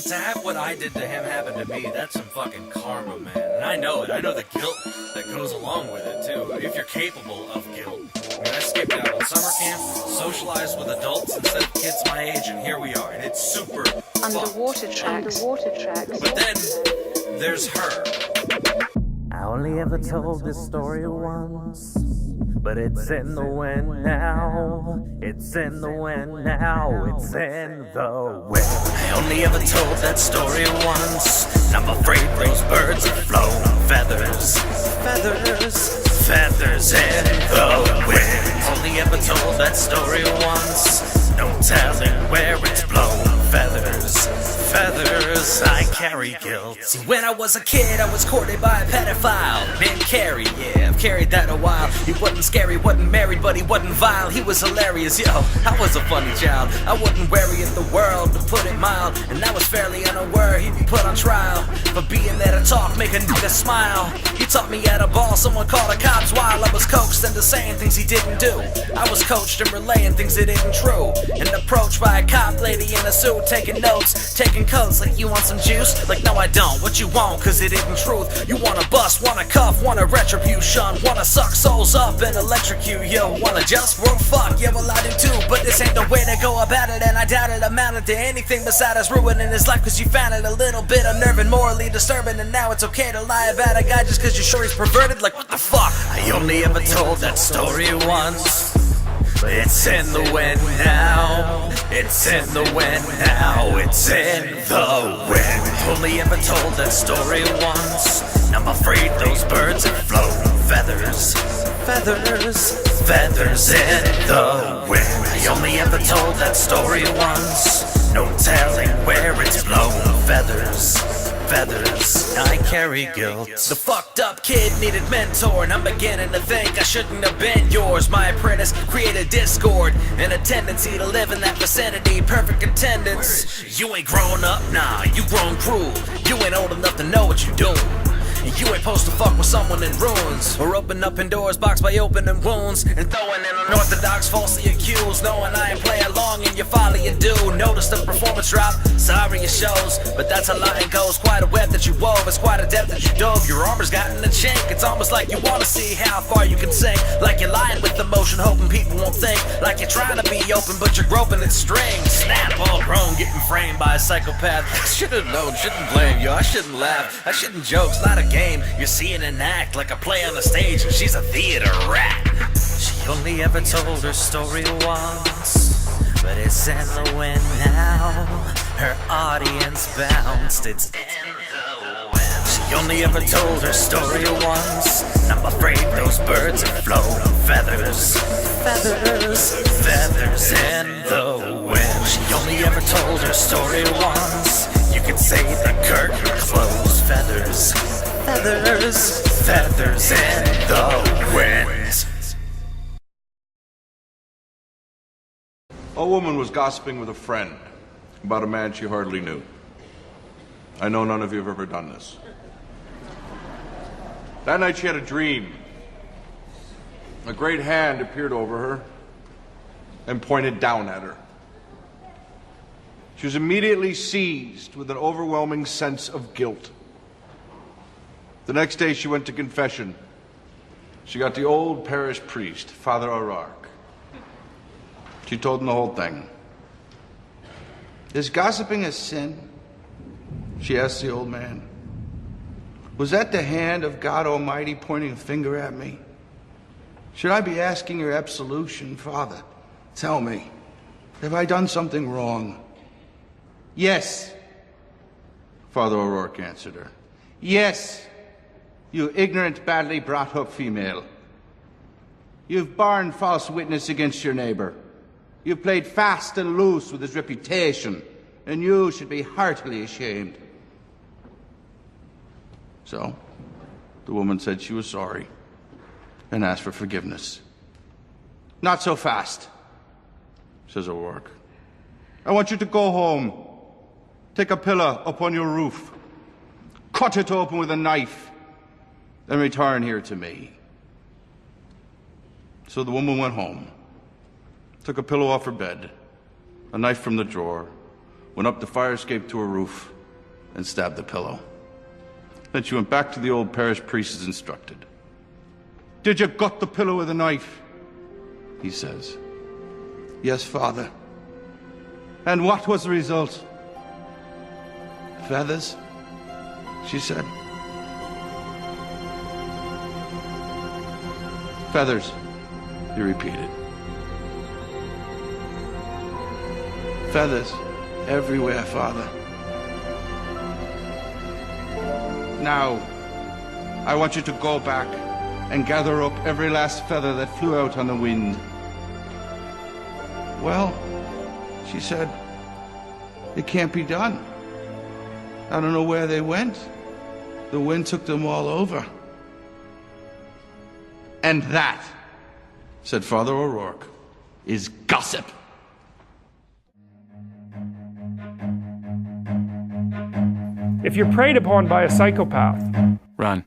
to have what I did to him happen to me, that's some fucking karma, man. And I know it. I know the guilt that goes along with it, too. If you're capable of guilt. I mean, I skipped out on summer camp, socialized with adults instead of kids my age, and here we are. And it's super Underwater tracks. But then, there's her. I only ever told this story once, but it's in the wind now. It's in the wind now. It's in the wind. I only ever told that story once, and I'm afraid those birds have flown. Feathers, feathers, feathers in the wind. Only ever told that story once, no telling where it's blown. Feathers, feathers, I carry guilt. See, when I was a kid, I was courted by a pedophile named Carrie, yeah, I've carried that a while. He wasn't scary, wasn't married, but he wasn't vile. He was hilarious, yo, I was a funny child. I wasn't wary of the world, to put it mild, and I was fairly unaware he'd be put on trial for being there to talk, make a nigga smile. He taught me at a ball, someone called the cops while I was coaxed into saying things he didn't do. I was coached in relaying things that isn't true, and approached by a cop lady in a suit, taking notes, taking codes, like you want some juice? Like no I don't, what you want, cause it isn't truth. You wanna bust, wanna cuff, wanna retribution, wanna suck souls up and electrocute. Yo, wanna just work fuck, yeah well I do too, but this ain't the way to go about it, and I doubt it amounted to anything besides ruining his life, cause you found it a little bit unnerving, morally disturbing, and now it's okay to lie about a guy just cause you're sure he's perverted. Like what the fuck? I only ever told that story once, but it's in the wind now. It's in the wind now. It's in the wind. Only ever told that story once, and I'm afraid those birds have flown. Feathers, feathers, feathers in the wind. I only ever told that story once, no telling where it's blown. Feathers, feathers, I carry guilt. The fucked up kid needed mentor, and I'm beginning to think I shouldn't have been yours. My apprentice created discord and a tendency to live in that vicinity. Perfect attendance. You ain't grown up, nah, you grown cruel. You ain't old enough to know what you do. You ain't supposed to fuck with someone in ruins, or open up Pandora's box by opening wounds and throwing in unorthodox, falsely accused, knowing I ain't play along and you folly you do. Notice the performance drop, sorry it shows, but that's how lying goes. Quite a web that you wove, it's quite a depth that you dove. Your armor's gotten a chink, it's almost like you wanna see how far you can sink. Like you're lying with emotion, hoping people won't think. Like you're trying to be open, but you're groping at strings. Snap, all grown, getting framed by a psychopath. I should've known, shouldn't blame you, I shouldn't laugh, I shouldn't joke, it's not a game. You're seeing an act like a play on the stage, and she's a theater rat. She only ever told her story once, but it's in the wind now. Her audience bounced, it's in the wind. She only ever told her story once, and I'm afraid those birds have flown. Feathers, feathers, feathers in the wind. She only ever told her story once, you could say the curtain closed. Feathers, feathers, feathers in the wind. A woman was gossiping with a friend about a man she hardly knew. I know none of you have ever done this. That night she had a dream. A great hand appeared over her and pointed down at her. She was immediately seized with an overwhelming sense of guilt. The next day she went to confession. She got the old parish priest, Father O'Rourke. She told him the whole thing. Is gossiping a sin? She asked the old man. Was that the hand of God Almighty pointing a finger at me? Should I be asking your absolution, Father? Tell me, have I done something wrong? Yes, Father O'Rourke answered her. Yes, you ignorant, badly brought up female. You've borne false witness against your neighbor. You've played fast and loose with his reputation, and you should be heartily ashamed. So, the woman said she was sorry and asked for forgiveness. Not so fast, says O'Rourke. I want you to go home. Take a pillar up on your roof. Cut it open with a knife. Then return here to me. So the woman went home, took a pillow off her bed, a knife from the drawer, went up the fire escape to her roof, and stabbed the pillow. Then she went back to the old parish priest as instructed. "Did you gut the pillow with a knife?" he says. "Yes, Father." "And what was the result?" "Feathers," she said. "Feathers," he repeated. "Feathers everywhere, Father." "Now, I want you to go back and gather up every last feather that flew out on the wind." "Well," she said, "it can't be done. I don't know where they went. The wind took them all over." "And that," said Father O'Rourke, "is gossip." If you're preyed upon by a psychopath, Run.